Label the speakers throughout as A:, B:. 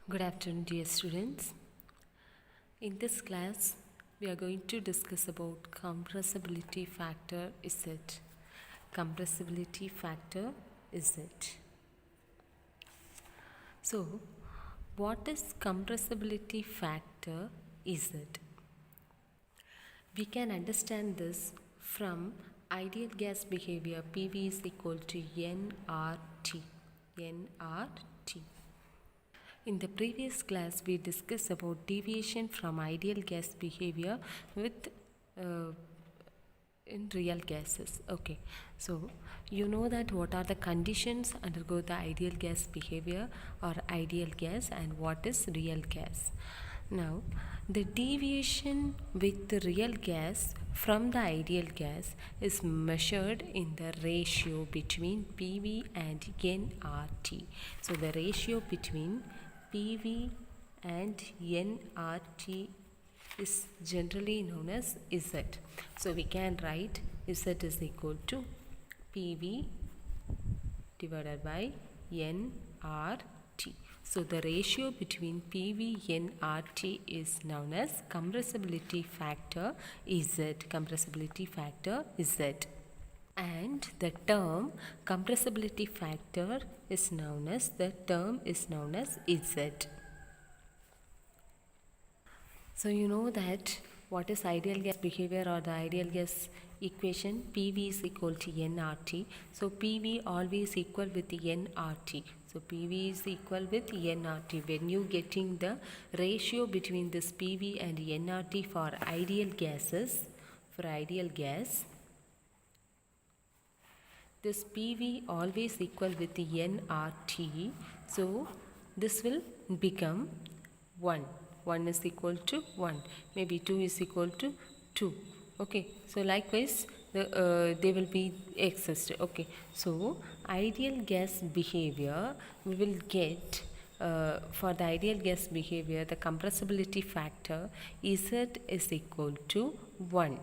A: Good afternoon, dear students. In this class, we are going to discuss about compressibility factor Z. Compressibility factor Z. So, what is compressibility factor Z? We can understand this from ideal gas behavior. PV is equal to nRT. nRT. In the previous class, we discussed about deviation from ideal gas behavior with in real gases. Okay, so you know that what are the conditions undergo the ideal gas behavior or ideal gas and what is real gas. Now, the deviation with the real gas from the ideal gas is measured in the ratio between PV and nRT. So, the ratio between PV and nRT is generally known as Z. So we can write Z is equal to PV divided by nRT. So the ratio between PV and nRT is known as compressibility factor Z. Compressibility factor Z. And the term compressibility factor is known as Z. So you know that what is ideal gas behavior or the ideal gas equation? PV is equal to nRT. So PV always equal with nRT. So PV is equal with nRT. When you getting the ratio between this PV and nRT for ideal gases, this PV always equal with the nRT. So this will become 1. 1 is equal to 1. Maybe 2 is equal to 2. Okay. So likewise they will be exist. Okay. So ideal gas behavior we will get for the ideal gas behavior the compressibility factor Z is equal to 1.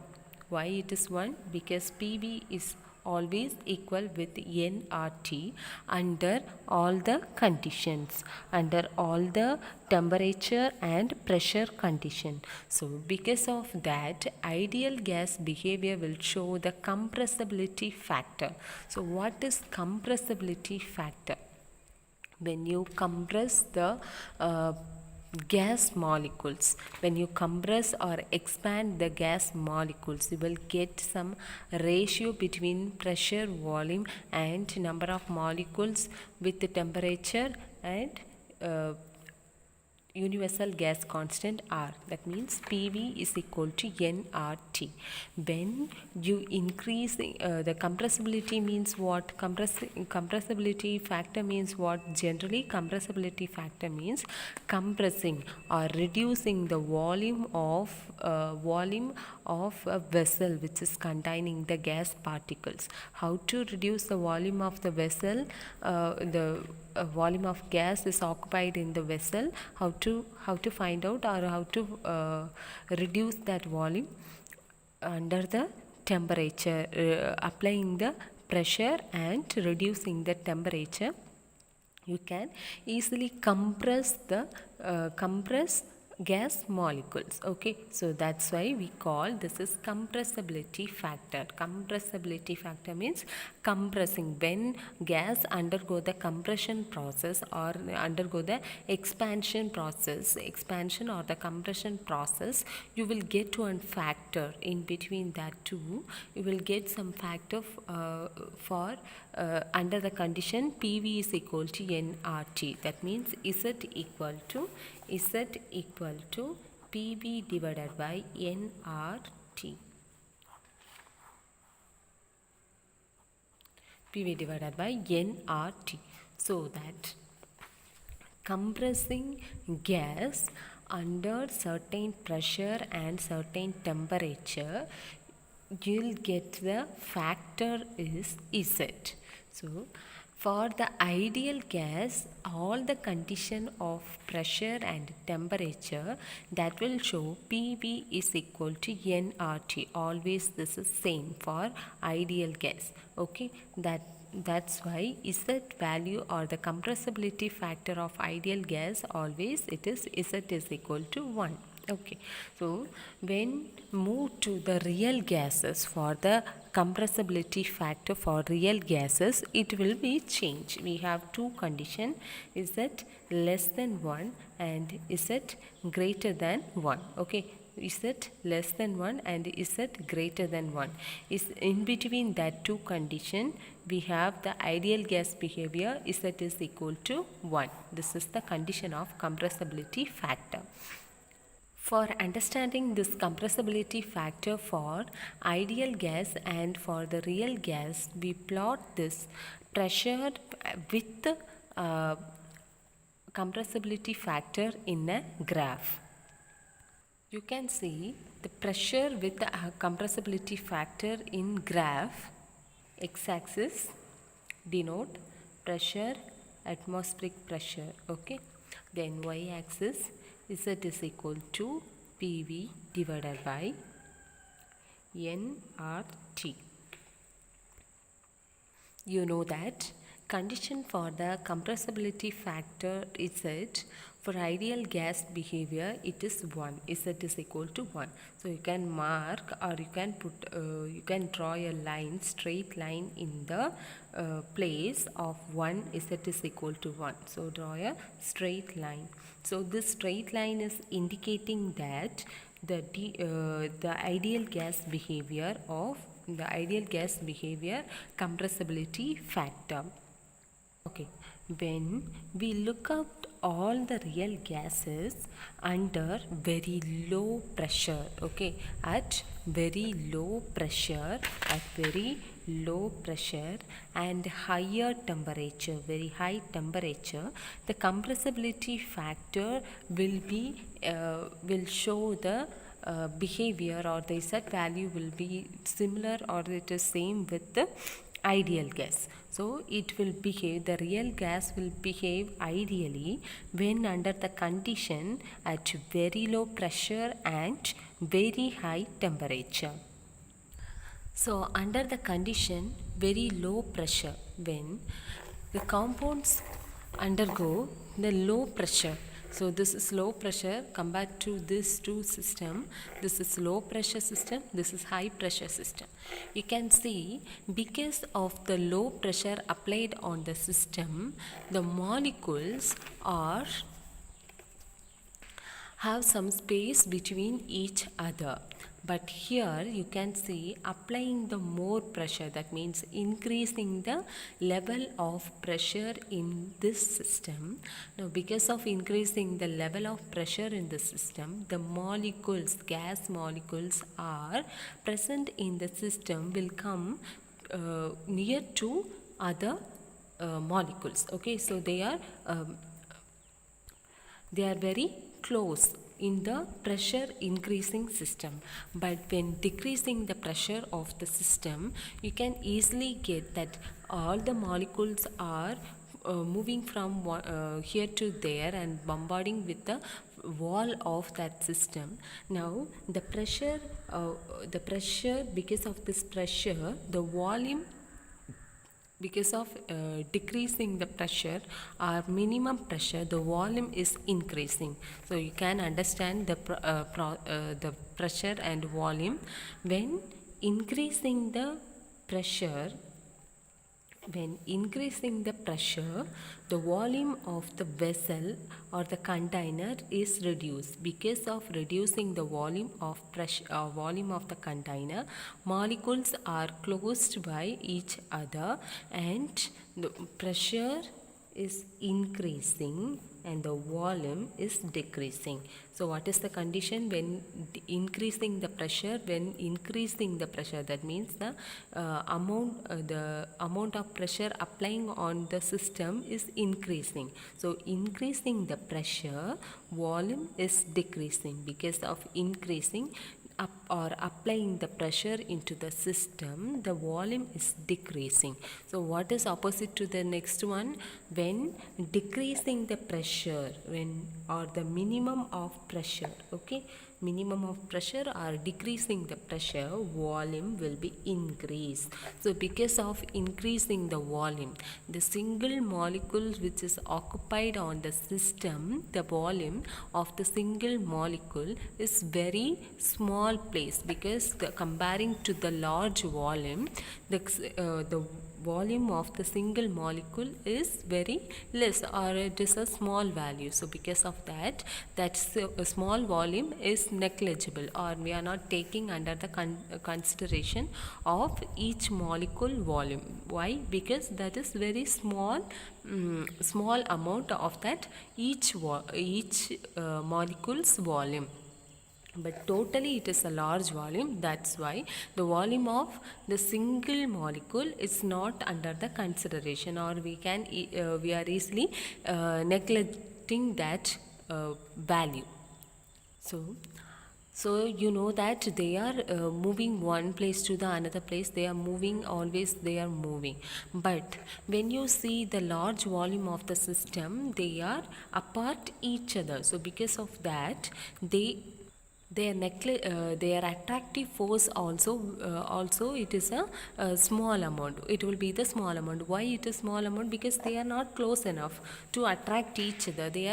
A: Why it is 1? Because PV is always equal with nRT under all the conditions, under all the temperature and pressure condition. So because of that, ideal gas behavior will show the compressibility factor. So what is compressibility factor? When you compress the gas molecules, when you compress or expand the gas molecules, you will get some ratio between pressure, volume and number of molecules with the temperature and universal gas constant R. That means PV is equal to nRT. When you increase the compressibility means what? Compressibility factor means what? Generally compressibility factor means compressing or reducing the volume of a vessel which is containing the gas particles. How to reduce the volume of the vessel? The volume of gas is occupied in the vessel. How to find out or how to reduce that volume? Under the temperature, applying the pressure and reducing the temperature, you can easily compress gas molecules. Okay, so that's why we call this is compressibility factor. Compressibility factor means compressing. When gas undergo the compression process or undergo the expansion or the compression process, you will get one factor in between that two. You will get some factor for under the condition PV is equal to nRT. That means Z equal to PV divided by nRT. PV divided by nRT. So that compressing gas under certain pressure and certain temperature, you'll get the factor is Z. So for the ideal gas, all the condition of pressure and temperature, that will show PV is equal to nRT. Always this is same for ideal gas. Okay, that That's why Z value or the compressibility factor of ideal gas always it is Z is equal to 1. Okay, so when move to the real gases, for the compressibility factor for real gases it will be changed. We have two conditions, Z less than 1 and Z greater than 1. Okay, Z less than 1 and Z greater than 1. Is in between that two condition we have the ideal gas behavior Z is equal to 1. This is the condition of compressibility factor. For understanding this compressibility factor for ideal gas and for the real gas, we plot this pressure with compressibility factor in a graph. You can see the pressure with the compressibility factor in graph. X-axis denote pressure, atmospheric pressure. Okay, then y-axis Z is equal to PV divided by nRT. You know that condition for the compressibility factor Z for ideal gas behavior it is 1. Z is equal to 1. So you can mark or you can put you can draw a line, straight line in the place of 1 Z is equal to 1. So draw a straight line. So this straight line is indicating that the ideal gas behavior of the ideal gas behavior compressibility factor. Okay, when we look at all the real gases under very low pressure, okay, at very low pressure and higher temperature, very high temperature, the compressibility factor will show the behavior, or the Z value will be similar or it is same with the ideal gas. So it will behave, the real gas will behave ideally when under the condition at very low pressure and very high temperature. So under the condition very low pressure, when the compounds undergo the low pressure, so this is low pressure compared to this two system. This is low pressure system, this is high pressure system. You can see because of the low pressure applied on the system, the molecules have some space between each other. But here you can see applying the more pressure, that means increasing the level of pressure in this system. Now because of increasing the level of pressure in the system, the molecules, gas molecules are present in the system will come near to other molecules. Okay, so they are very close in the pressure increasing system. But when decreasing the pressure of the system, you can easily get that all the molecules are moving from here to there and bombarding with the wall of that system. Now the pressure because of this pressure, the volume, because of decreasing the pressure or minimum pressure, the volume is increasing. So you can understand the pressure and volume. When increasing the pressure, the volume of the vessel or the container is reduced. Because of reducing the volume of the container, molecules are closed by each other and the pressure is increasing and the volume is decreasing. So what is the condition when increasing the pressure? When increasing the pressure, that means the amount of pressure applying on the system is increasing. So increasing the pressure, volume is decreasing. Because of increasing or applying the pressure into the system, the volume is decreasing. So what is opposite to the next one? When decreasing the pressure, or the minimum of pressure, okay, minimum of pressure or decreasing the pressure, volume will be increased. So because of increasing the volume, the single molecule which is occupied on the system, the volume of the single molecule is very small place, because comparing to the large volume, the volume of the single molecule is very less, or it is a small value. So because of that, a small volume is negligible, or we are not taking under the consideration of each molecule volume. Why? Because that is very small amount of that each molecule's volume. But totally it is a large volume. That's why the volume of the single molecule is not under the consideration, or we are easily neglecting that value. So you know that they are moving one place to the another place. They are moving, always they are moving. But when you see the large volume of the system, they are apart each other. So because of that, their attractive force also it is a small amount. It will be the small amount. Why it is small amount? Because they are not close enough to attract each other. They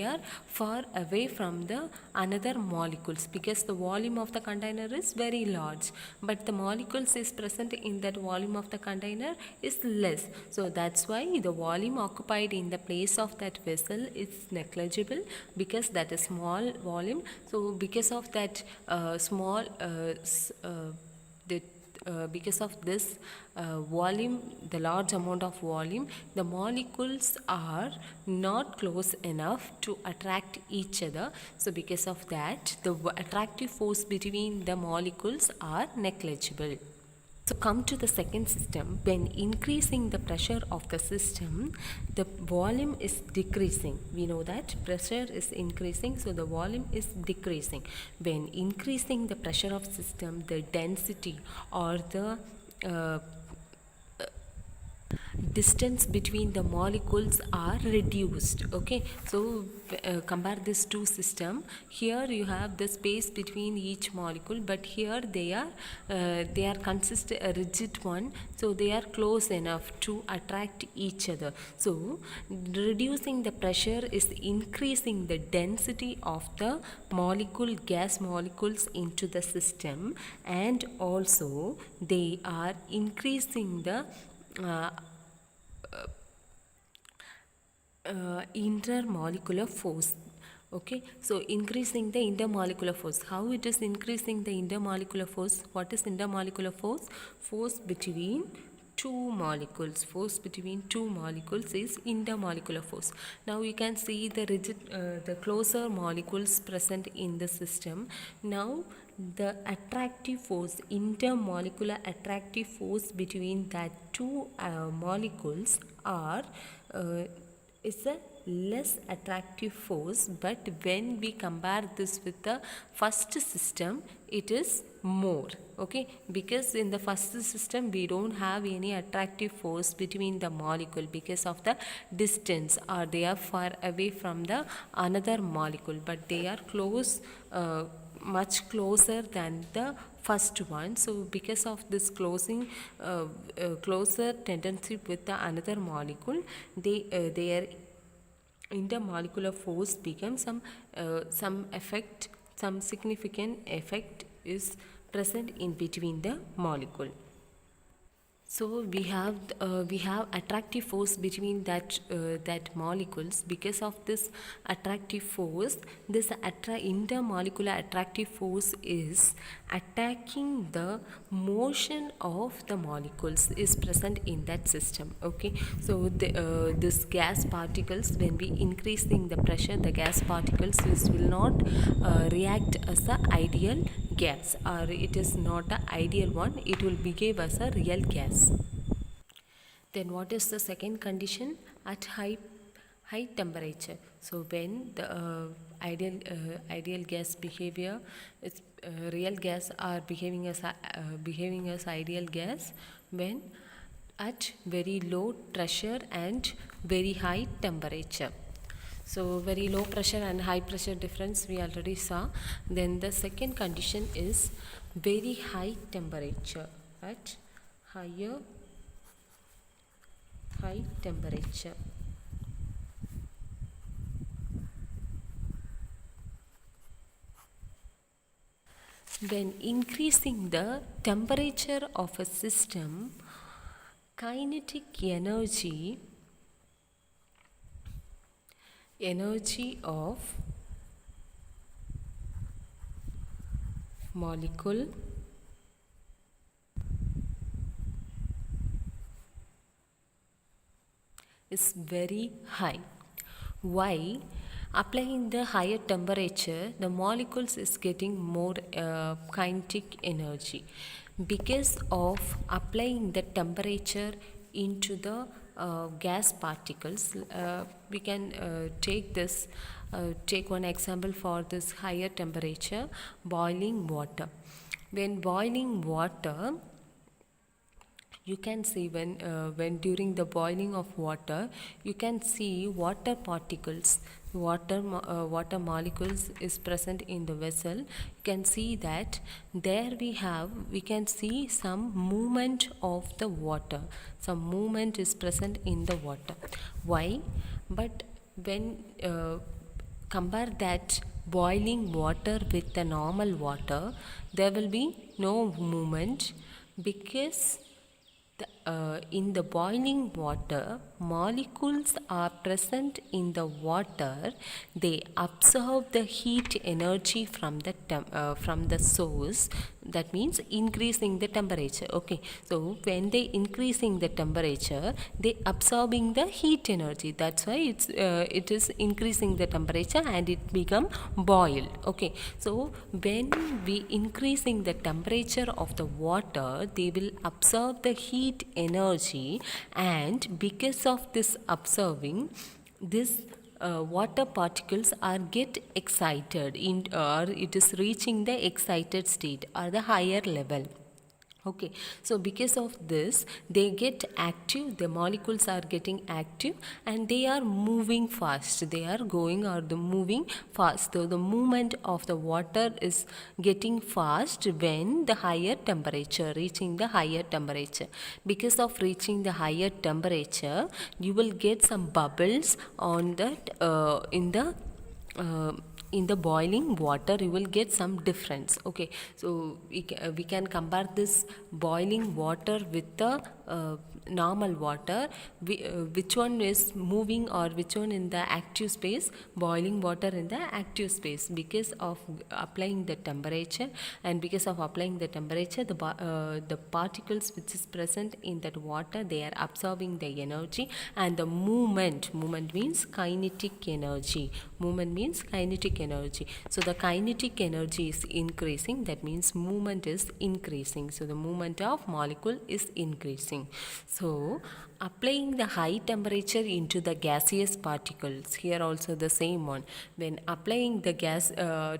A: are far away from the another molecules, because the volume of the container is very large, but the molecules is present in that volume of the container is less. So that's why the volume occupied in the place of that vessel is negligible, because that is small volume. So because of that because of this volume, the large amount of volume, the molecules are not close enough to attract each other. So because of that, the attractive force between the molecules are negligible. So come to the second system. When increasing the pressure of the system, the volume is decreasing. We know that pressure is increasing, so the volume is decreasing. When increasing the pressure of system, the density or the distance between the molecules are reduced. Okay, so compare this two system. Here you have the space between each molecule, but here they are consist a rigid one, so they are close enough to attract each other. So reducing the pressure is increasing the density of the gas molecules into the system, and also they are increasing the intermolecular force. Okay, so increasing the intermolecular force. How it is increasing the intermolecular force? What is intermolecular force? Force between two molecules. Force between two molecules is intermolecular force. Now you can see the closer molecules present in the system. Now the attractive force, intermolecular attractive force between that two molecules is a less attractive force, but when we compare this with the first system, it is more. Okay, because in the first system we don't have any attractive force between the molecule because of the distance, or they are far away from the another molecule, but they are close, much closer than the first one. So because of this closer tendency with the another molecule, their intermolecular force becomes some significant effect is present in between the molecule. So we have attractive force between that molecules. Because of this attractive force, this intermolecular attractive force is attacking the motion of the molecules is present in that system. Okay, so this gas particles, when we increasing the pressure, the gas particles will not react as an ideal gas, or it is not an ideal one. It will behave as a real gas. Then what is the second condition? At high temperature. So when the ideal gas behavior is real gas are behaving as ideal gas when at very low pressure and very high temperature. So very low pressure and high pressure difference we already saw. Then the second condition is very high temperature. At high temperature, when increasing the temperature of a system, kinetic energy of molecule is very high. Why? Applying the higher temperature, the molecules is getting more kinetic energy. Because of applying the temperature into the gas particles, we can take one example for this higher temperature, boiling water. When boiling water, you can see when during the boiling of water, you can see water particles, water molecules is present in the vessel. You can see that there we can see some movement of the water. Some movement is present in the water. Why? But when compare that boiling water with the normal water, there will be no movement, because in the boiling water, molecules are present in the water. They absorb the heat energy from the source. That means increasing the temperature. Okay, so when they increasing the temperature, they absorbing the heat energy. That's why it is increasing the temperature and it become boiled. Okay, so when we increasing the temperature of the water, they will absorb the heat energy, and because of this absorbing, this water particles are get excited or it is reaching the excited state or the higher level. Okay, so because of this, they get active, the molecules are getting active and they are moving fast. They are going or the moving fast. So the movement of the water is getting fast when the higher temperature, reaching the higher temperature. Because of reaching the higher temperature, you will get some bubbles on that in the boiling water. You will get some difference. Okay, so we can compare this boiling water with the normal water. Which one is moving or which one in the active space? Boiling water in the active space, because of applying the temperature, and because of applying the temperature, the particles which is present in that water, they are absorbing the energy, and the movement means kinetic energy. Movement means kinetic energy. So the kinetic energy is increasing, that means movement is increasing. So the movement of molecule is increasing. So applying the high temperature into the gaseous particles, here also the same one. When applying the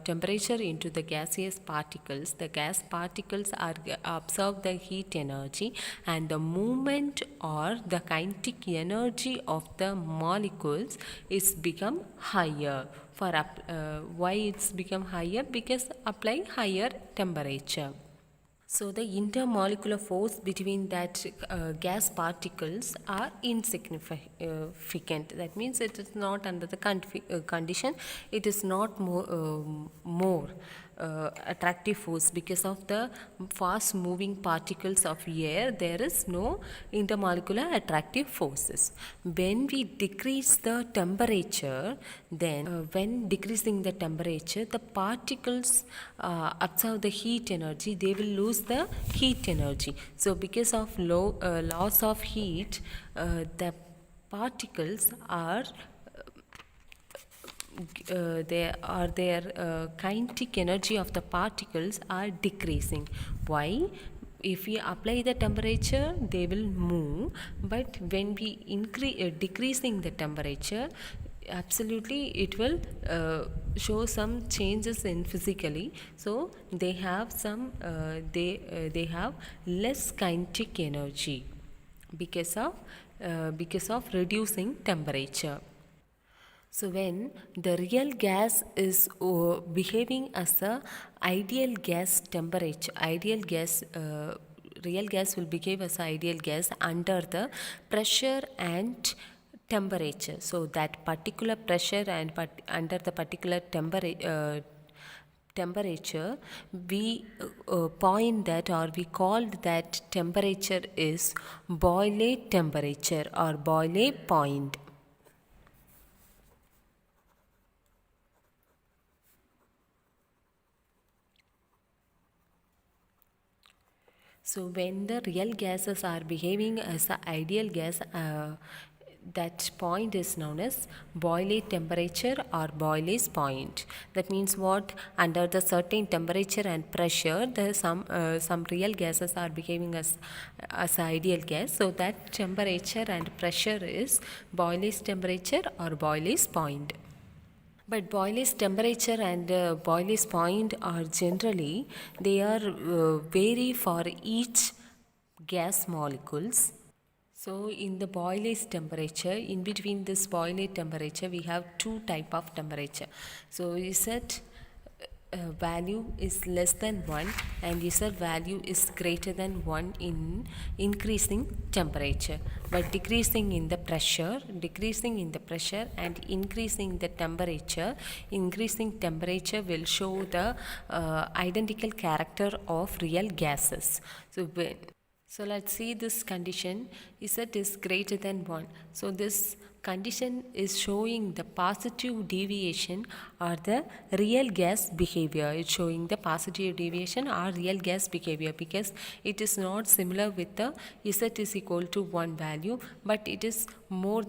A: temperature into the gaseous particles, the gas particles are absorb the heat energy, and the movement or the kinetic energy of the molecules is become higher. Why it's become higher? Because applying higher temperature. So the intermolecular force between that gas particles are insignificant. That means it is not under the condition. It is not more attractive force. Because of the fast moving particles of air, there is no intermolecular attractive forces. When we decrease the temperature, then when decreasing the temperature, the particles absorb the heat energy. They will lose the heat energy. So because of loss of heat, the particles are their kinetic energy of the particles are decreasing. Why? If we apply the temperature, they will move, but when we decreasing the temperature, absolutely it will show some changes in physically. So they have some they have less kinetic energy because of reducing temperature. So when the real gas is behaving as a ideal gas temperature, real gas will behave as ideal gas under the pressure and temperature. So that particular pressure and under the particular temperature, we point that, or we called that temperature is boiler temperature or boiler point. So when the real gases are behaving as an ideal gas, that point is known as boiler temperature or boiler's point. That means what? Under the certain temperature and pressure, there some real gases are behaving as ideal gas. So that temperature and pressure is boiler's temperature or boiler's point. But boiler's temperature and boiler's point are generally, they are vary for each gas molecules. So in the boiler's temperature, in between this boiler temperature, we have two type of temperature. So is that value is less than 1 and Z value is greater than 1 in increasing temperature, but decreasing in the pressure and increasing the temperature. Increasing temperature will show the identical character of real gases. So let's see this condition, Z is greater than 1. So this condition is showing the positive deviation or the real gas behavior. It's showing the positive deviation or real gas behavior because it is not similar with the Z is equal to 1 value, but it is more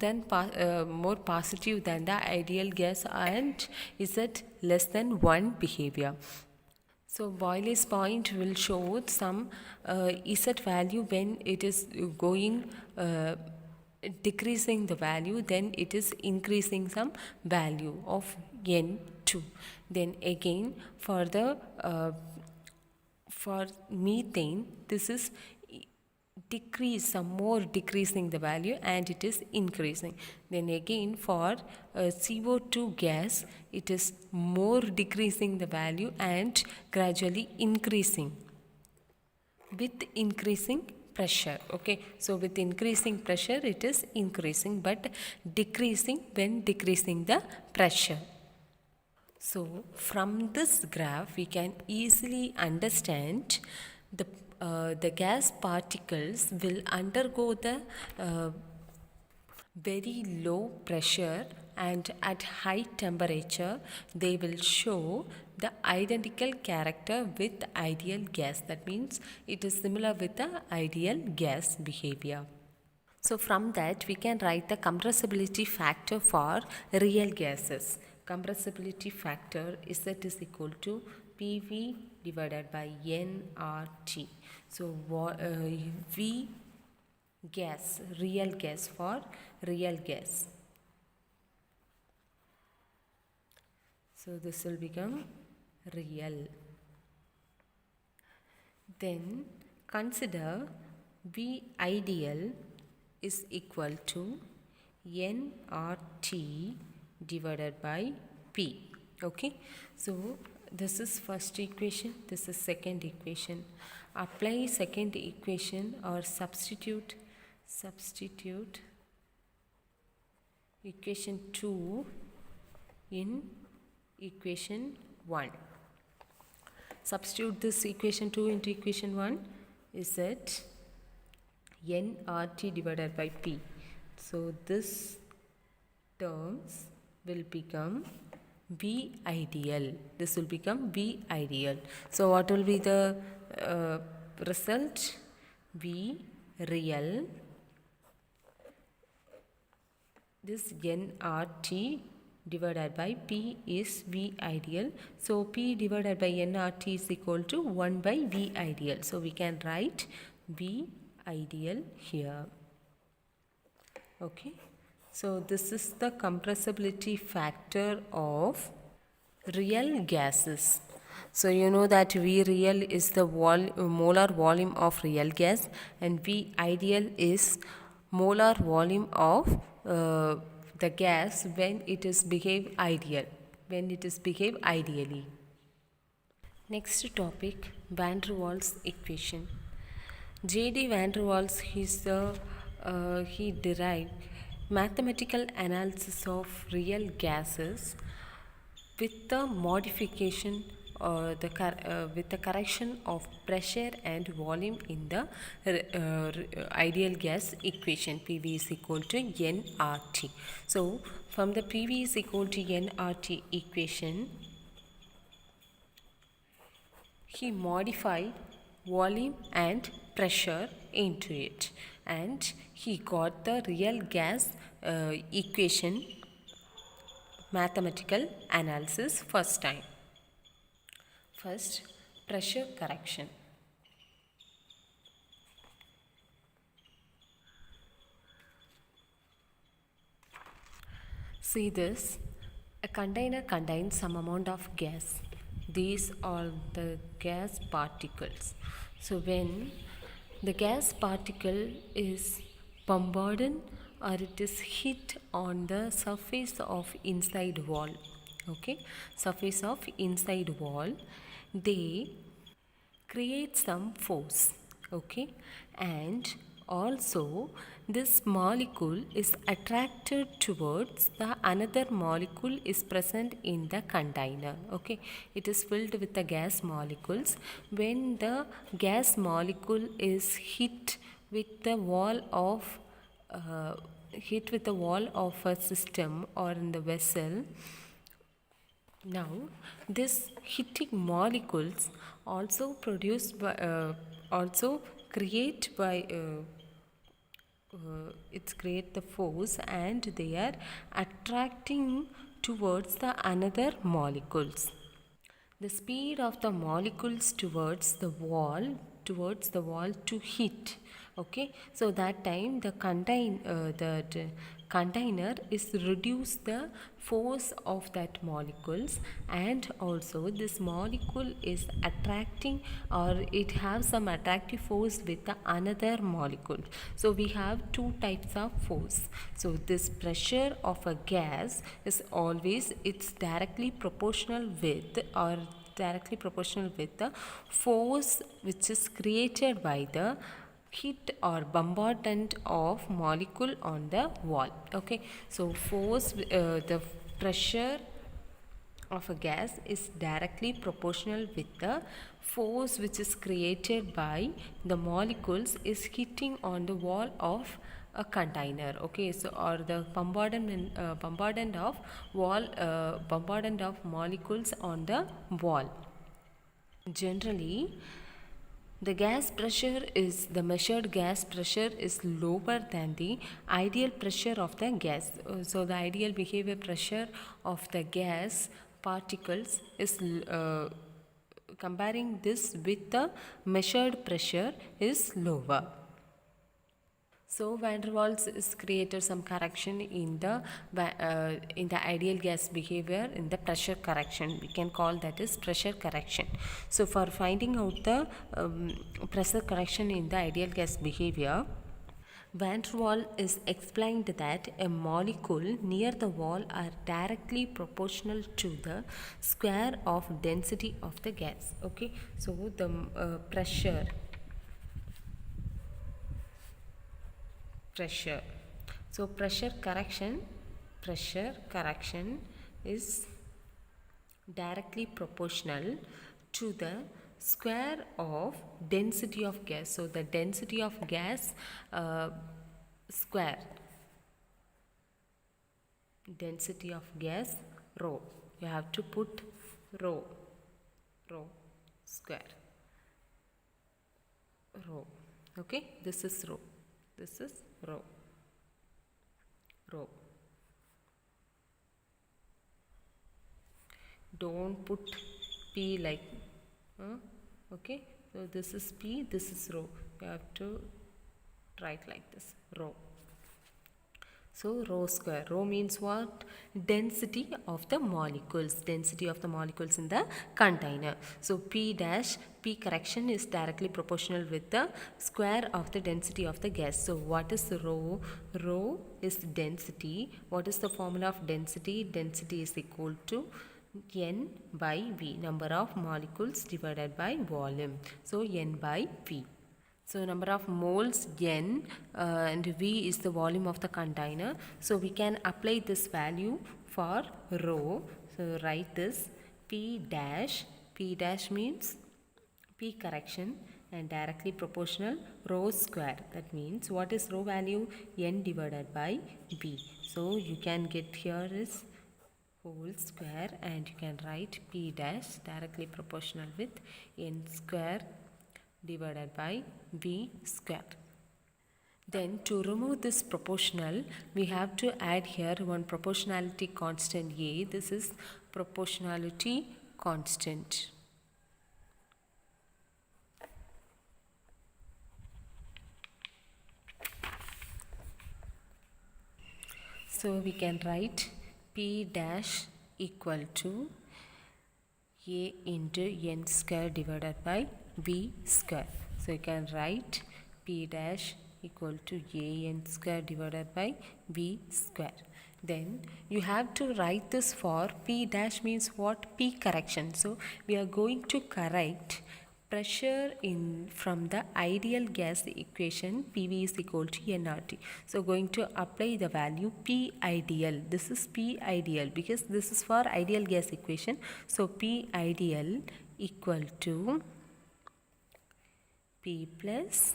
A: positive than the ideal gas and Z less than 1 behavior. So boiler's point will show some Z value when it is going decreasing the value, then it is increasing some value of N2. Then again for the for methane, this is decreasing the value and it is increasing. Then again for CO2 gas, it is more decreasing the value and gradually increasing with increasing pressure. Okay, so with increasing pressure it is increasing but decreasing when decreasing the pressure. So from this graph we can easily understand the gas particles will undergo the very low pressure and at high temperature they will show the identical character with ideal gas. That means it is similar with the ideal gas behavior. So from that we can write the compressibility factor for real gases. Compressibility factor Z is equal to PV divided by nRT. So V gas, real gas for real gas. So this will become real. Then consider V ideal is equal to nRT divided by P. Okay, so this is first equation, this is second equation. Apply second equation or substitute equation 2 in equation 1. Substitute this equation 2 into equation 1 is that nRT divided by P. So this terms will become V ideal. This will become V ideal. So what will be the result? V real. This nRT divided by P is V ideal. So P divided by nRT is equal to 1 by V ideal. So we can write V ideal here. Okay. So this is the compressibility factor of real gases. So you know that V real is the molar volume of real gas and V ideal is molar volume of the gas when it is behave ideally. Next topic, van der Waals equation. J.D. van der Waals he derived mathematical analysis of real gases with the modification with the correction of pressure and volume in the ideal gas equation. PV is equal to nRT. So from the PV is equal to nRT equation, he modified volume and pressure into it, and he got the real gas equation mathematical analysis first time. First, pressure correction. See this, a container contains some amount of gas. These are the gas particles. So when the gas particle is bombarded or it is hit on the surface of inside wall, okay, surface of inside wall, they create some force, okay, and also this molecule is attracted towards the another molecule is present in the container, okay. It is filled with the gas molecules. When the gas molecule is hit with the wall of a system or in the vessel, now this hitting molecules also produce by also create by it's create the force, and they are attracting towards the another molecules. The speed of the molecules towards the wall to hit, okay. So that time the container is reduce the force of that molecules, and also this molecule is attracting or it have some attractive force with the another molecule. So we have two types of force. So this pressure of a gas is always directly proportional with the force which is created by the hit or bombardment of molecule on the wall, okay. So force the pressure of a gas is directly proportional with the force which is created by the molecules is hitting on the wall of a container, okay. So or the bombardment of molecules on the wall. Generally, the measured gas pressure is lower than the ideal pressure of the gas. So the ideal behavior pressure of the gas particles is comparing this with the measured pressure is lower. So van der Waals is created some correction in the ideal gas behavior in the pressure correction. We can call that is pressure correction. So for finding out the pressure correction in the ideal gas behavior, van der Waals is explained that a molecule near the wall are directly proportional to the square of density of the gas, okay. So the pressure so pressure correction is directly proportional to the square of density of gas. So the density of gas square, density of gas rho, you have to put rho square, rho, okay. This is rho, this is rho. Don't put P like okay. So this is P, this is rho. You have to write like this, rho. So rho square. Rho means what? Density of the molecules. Density of the molecules in the container. So P dash, P correction is directly proportional with the square of the density of the gas. So what is rho? Rho is density. What is the formula of density? Density is equal to N by V. Number of molecules divided by volume. So N by V. So number of moles N and V is the volume of the container. So we can apply this value for rho. So write this P dash. P dash means P correction and directly proportional rho square. That means what is rho value? N divided by V. So you can get here is whole square and you can write P dash directly proportional with N square divided by V square. Then to remove this proportional, we have to add here one proportionality constant A. This is proportionality constant. So we can write P dash equal to A into N square divided by V square. So you can write P dash equal to A N square divided by V square. Then you have to write this for P dash means what? P correction. So we are going to correct pressure in from the ideal gas equation. PV is equal to nRT. So going to apply the value P ideal. This is P ideal because this is for ideal gas equation. So P ideal equal to P plus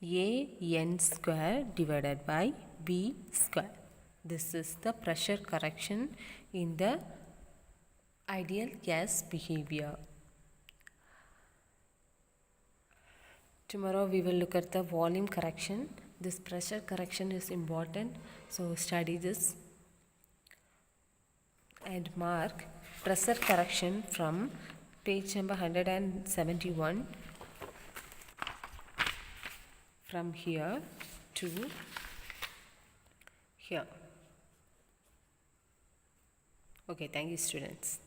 A: A N square divided by V square. This is the pressure correction in the ideal gas behavior. Tomorrow we will look at the volume correction. This pressure correction is important, so study this and mark pressure correction from page number 171 from here to here. Okay, thank you students.